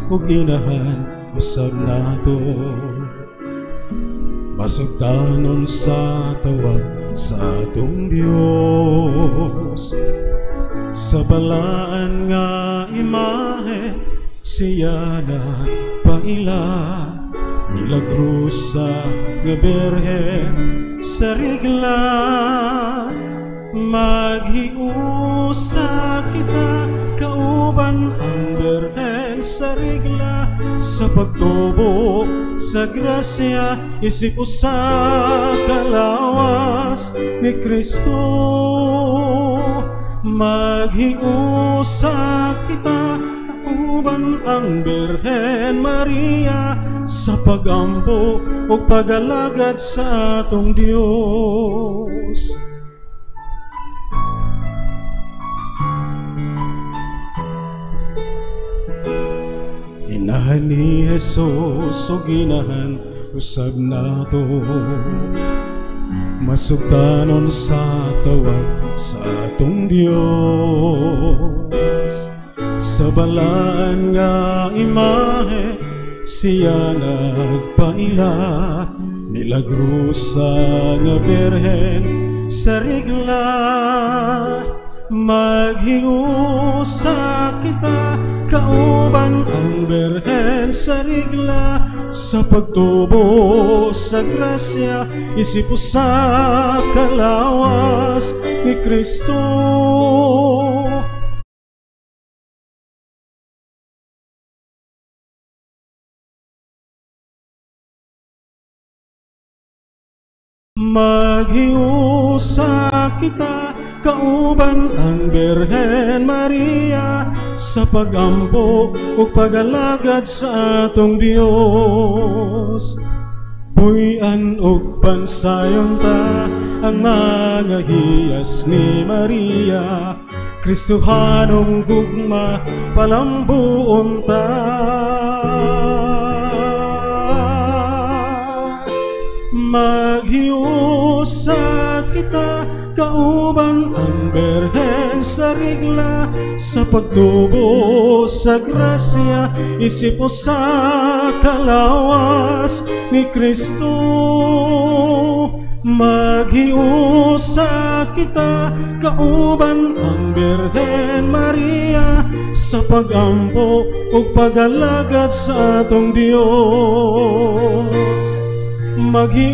ug inahan usab nato, masugdanon sa tawag sa atong Dios. Sa balaan nga imahe siya nagpaila, milagrusa nga Birhen sa rigla. Maghiusa kita kauban ang Birhen sa rigla, sa pagtubo sa grasya isip usa kalawas ni Kristo. Maghiusa kita kauban ang Birhen Maria, sa pagampo o pagalagad sa atong Dios. Inahan ni Jesus o ginahan usab nato, masugdanon sa tawag sa atong Dios. Sa balaan nga imahe siya nagpaila, milagrusa nga Birhen sa rigla. Maghiusa kita kauban ang Birhen sa rigla, sa pagtubo sa grasya isip usa kalawas ni Kristo. Maghiusa kita kauban ang Birhen Maria, sa pagampo o pagalagad sa atong Dios. Puy-an og pansayon ta ang mga hiyas ni Maria, Kristohanong gugma palambuon ta. Maghiusa kita kauban ang Birhen sa rigla, sa pagtubo sa grasya isip usa kalawas ni Kristo. Maghiusa kita kauban ang Birhen Maria, sa pagampo o pagalagad sa atong Dios. Maghiusa